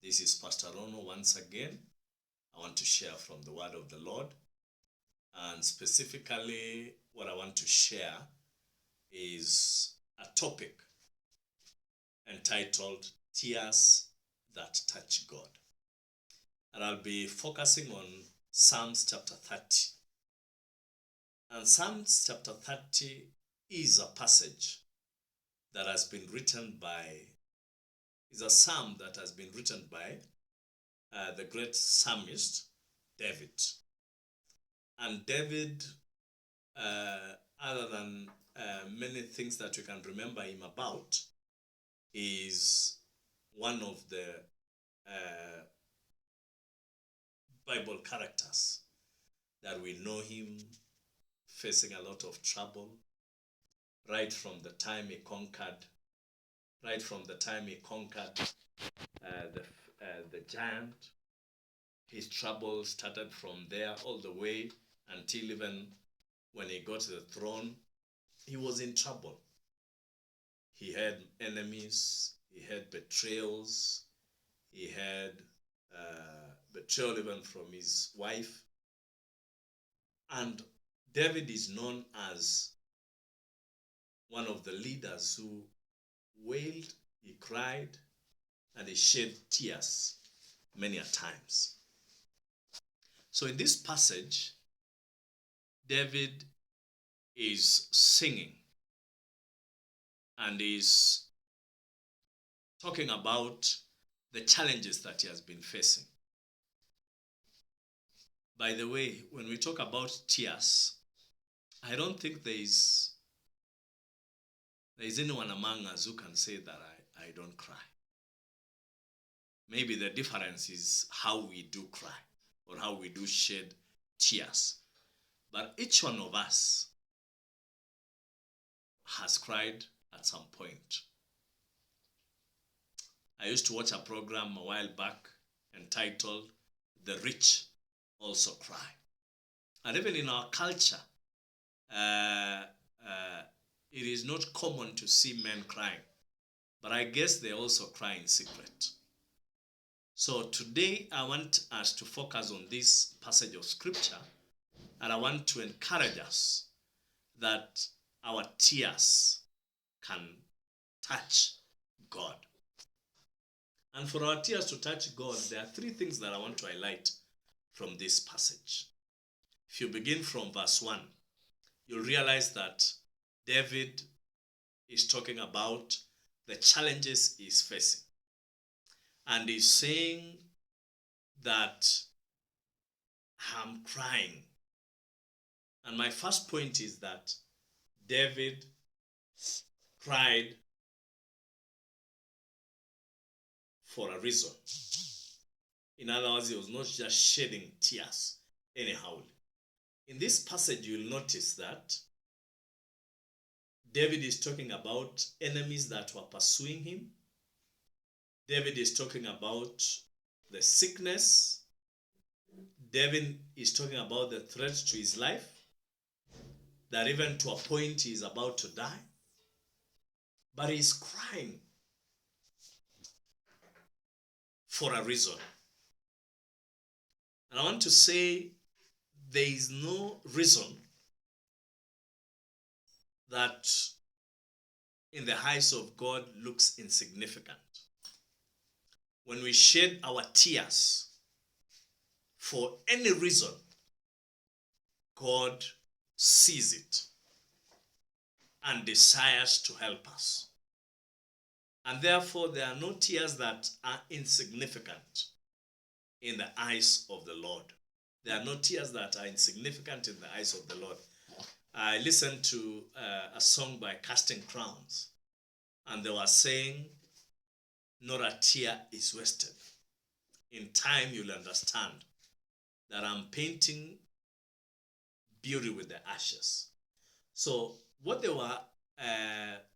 This is Pastor Rono once again. I want to share from the word of the Lord. And specifically, what I want to share is a topic entitled Tears That Touch God. And I'll be focusing on Psalms chapter 30. And Psalms chapter 30 is a passage that has been written by, is a psalm that has been written by the great psalmist David. And David, other than many things that you can remember him about, is one of the Bible characters that we know him facing a lot of trouble right from the time he conquered the giant. His trouble started from there all the way until even when he got to the throne, he was in trouble. He had enemies, he had betrayals, he had betrayal even from his wife. And David is known as one of the leaders who wailed, he cried, and he shed tears many a times. So in this passage, David is singing and is talking about the challenges that he has been facing. By the way, when we talk about tears, I don't think there is anyone among us who can say that I don't cry. Maybe the difference is how we do cry or how we do shed tears. But each one of us has cried at some point. I used to watch a program a while back entitled The Rich Also Cry. And even in our culture, it is not common to see men crying. But I guess they also cry in secret. So today I want us to focus on this passage of scripture, and I want to encourage us that our tears can touch God. And for our tears to touch God, there are three things that I want to highlight from this passage. If you begin from verse 1, you'll realize that David is talking about the challenges he's facing. And he's saying that I'm crying. And my first point is that David cried for a reason. In other words, he was not just shedding tears anyhow. In this passage, you'll notice that David is talking about enemies that were pursuing him. David is talking about the sickness. David is talking about the threat to his life, that even to a point he is about to die. But he's crying for a reason. And I want to say there is no reason that in the eyes of God looks insignificant. When we shed our tears for any reason, God sees it and desires to help us. And therefore, there are no tears that are insignificant in the eyes of the Lord. There are no tears that are insignificant in the eyes of the Lord. I listened to a song by Casting Crowns, and they were saying, not a tear is wasted. In time, you'll understand that I'm painting beauty with the ashes. So what they were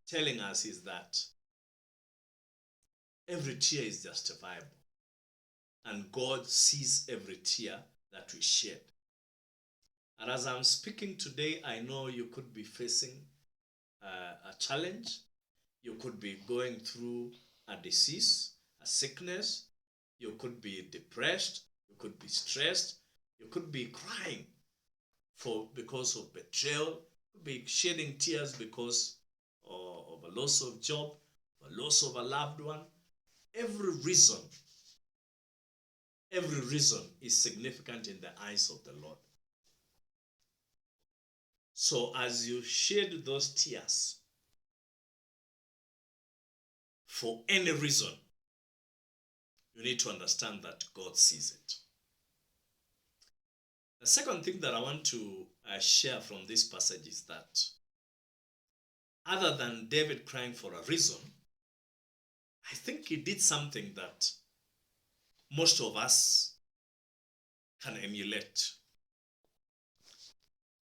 telling us is that every tear is justifiable. And God sees every tear that we shed. And as I'm speaking today, I know you could be facing a challenge. You could be going through a disease, a sickness. You could be depressed. You could be stressed. You could be crying because of betrayal. You could be shedding tears because of a loss of job, a loss of a loved one. Every reason is significant in the eyes of the Lord. So as you shed those tears for any reason, you need to understand that God sees it. The second thing that I want to share from this passage is that other than David crying for a reason, I think he did something that most of us can emulate.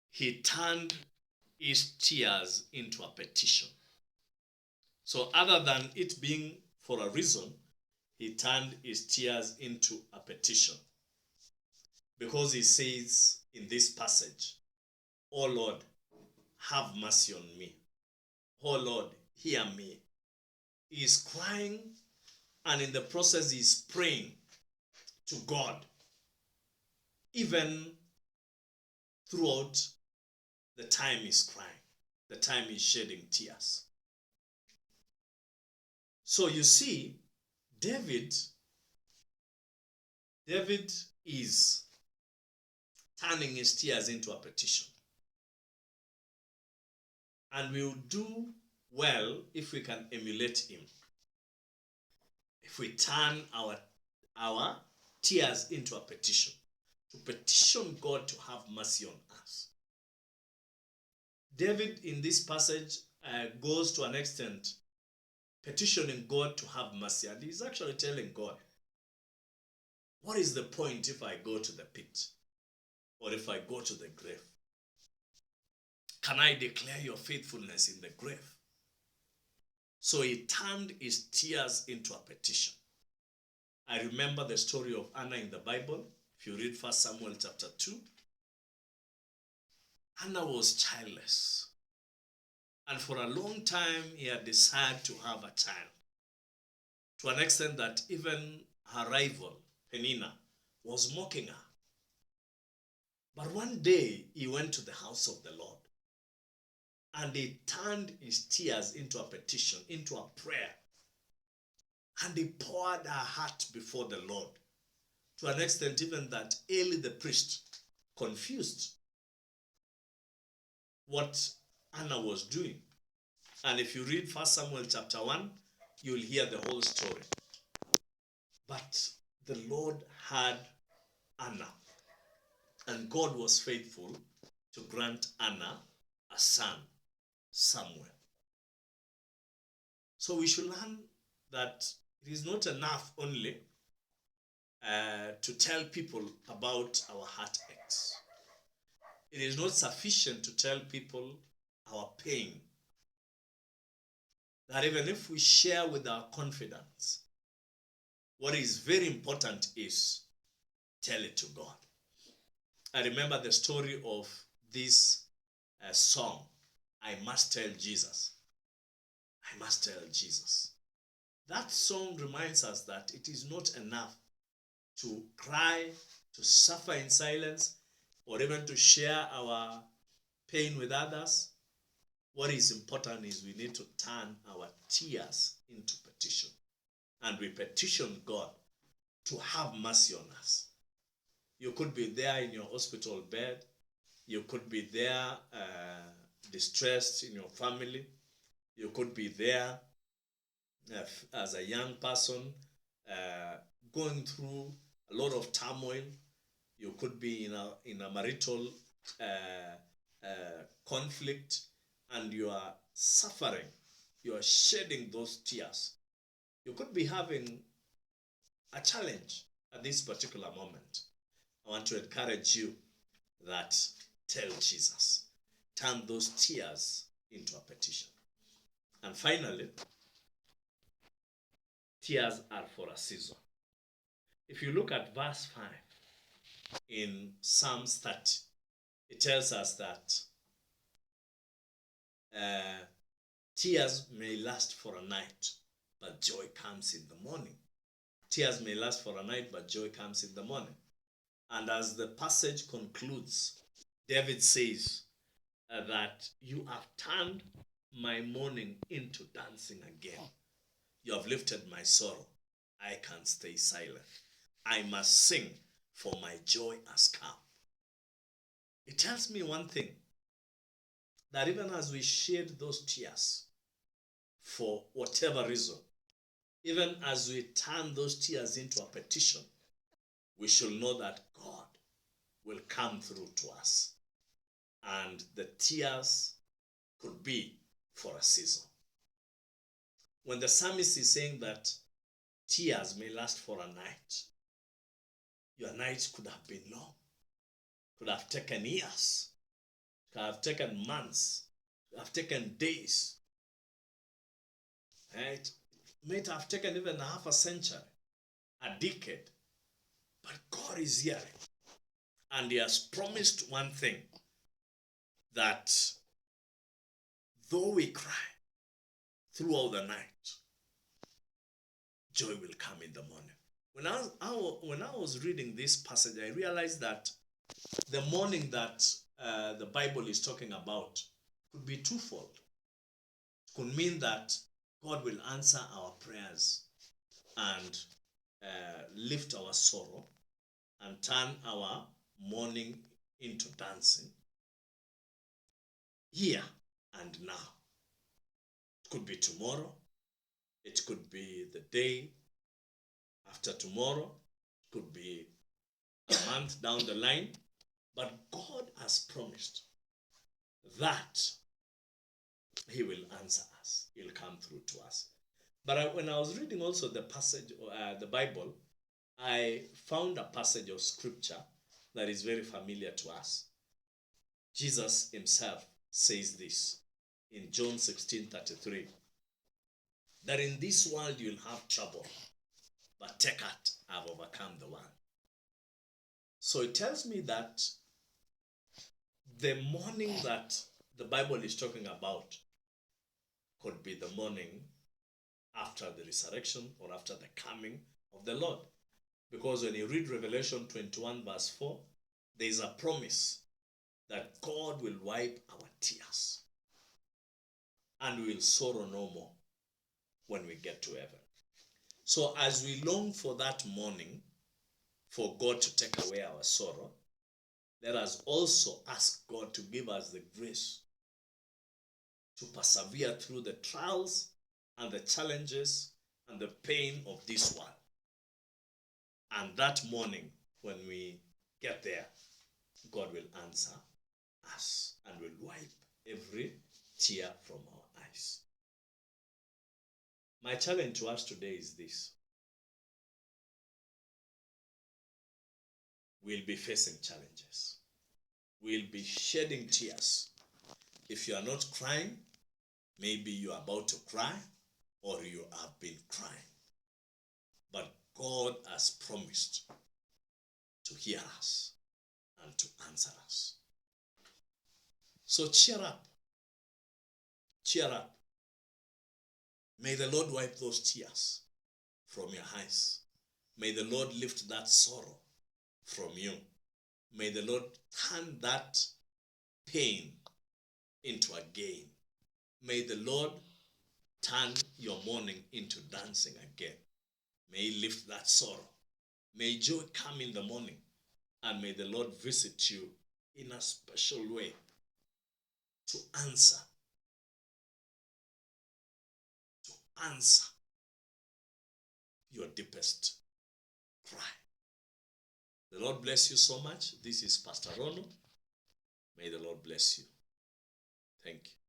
He turned his tears into a petition. So other than it being for a reason, he turned his tears into a petition. Because he says in this passage, "Oh Lord, have mercy on me. Oh Lord, hear me." He is crying, and in the process he is praying to God, even throughout the time he's crying, the time he's shedding tears. So you see, David is turning his tears into a petition. And we will do well if we can emulate him. If we turn our tears into a petition, to petition God to have mercy on us. David in this passage goes to an extent petitioning God to have mercy, and he's actually telling God, what is the point if I go to the pit or if I go to the grave? Can I declare your faithfulness in the grave? So he turned his tears into a petition. I remember the story of Anna in the Bible. If you read 1 Samuel chapter 2, Anna was childless. And for a long time, he had desired to have a child. To an extent that even her rival, Peninnah, was mocking her. But one day, he went to the house of the Lord. And he turned his tears into a petition, into a prayer. And he poured her heart before the Lord. To an extent even that Eli the priest confused what Anna was doing. And if you read 1 Samuel chapter 1, you'll hear the whole story. But the Lord had Anna. And God was faithful to grant Anna a son, Samuel. So we should learn that it is not enough only to tell people about our heartaches. It is not sufficient to tell people our pain. That even if we share with our confidence, what is very important is tell it to God. I remember the story of this song, I Must Tell Jesus. I must tell Jesus. That song reminds us that it is not enough to cry, to suffer in silence, or even to share our pain with others. What is important is we need to turn our tears into petition. And we petition God to have mercy on us. You could be there in your hospital bed. You could be there distressed in your family. You could be there as a young person going through a lot of turmoil. You could be in a marital conflict, and you are suffering. You are shedding those tears. You could be having a challenge at this particular moment. I want to encourage you that tell Jesus. Turn those tears into a petition. And finally, tears are for a season. If you look at verse 5 in Psalms 30, it tells us that tears may last for a night, but joy comes in the morning. Tears may last for a night, but joy comes in the morning. And as the passage concludes, David says that you have turned my mourning into dancing again. You have lifted my sorrow. I can't stay silent. I must sing, for my joy has come. It tells me one thing, that even as we shed those tears for whatever reason, even as we turn those tears into a petition, we should know that God will come through to us. And the tears could be for a season. When the psalmist is saying that tears may last for a night, your night could have been long, could have taken years, could have taken months, could have taken days. Right? It might have taken even half a century, a decade. But God is hearing. And he has promised one thing, that though we cry throughout the night, joy will come in the morning. When I was reading this passage, I realized that the morning that the Bible is talking about could be twofold. It could mean that God will answer our prayers and lift our sorrow and turn our mourning into dancing here and now. It could be tomorrow. It could be the day after tomorrow. It could be a month down the line. But God has promised that he will answer us. He'll come through to us. But when I was reading also the passage, the Bible, I found a passage of scripture that is very familiar to us. Jesus himself says this in John 16:33, that in this world you'll have trouble, but take heart, I've overcome the world. So it tells me that the morning that the Bible is talking about could be the morning after the resurrection or after the coming of the Lord. Because when you read Revelation 21 verse 4, there is a promise that God will wipe our tears and we will sorrow no more when we get to heaven. So as we long for that morning, for God to take away our sorrow, let us also ask God to give us the grace to persevere through the trials and the challenges and the pain of this world. And that morning, when we get there, God will answer us and will wipe every tear from our eyes. My challenge to us today is this. We'll be facing challenges. We'll be shedding tears. If you are not crying, maybe you are about to cry or you have been crying. But God has promised to hear us and to answer us. So cheer up. Cheer up. May the Lord wipe those tears from your eyes. May the Lord lift that sorrow from you. May the Lord turn that pain into a gain. May the Lord turn your mourning into dancing again. May he lift that sorrow. May joy come in the morning. And may the Lord visit you in a special way to answer. To answer your deepest cry. The Lord bless you so much. This is Pastor Rono. May the Lord bless you. Thank you.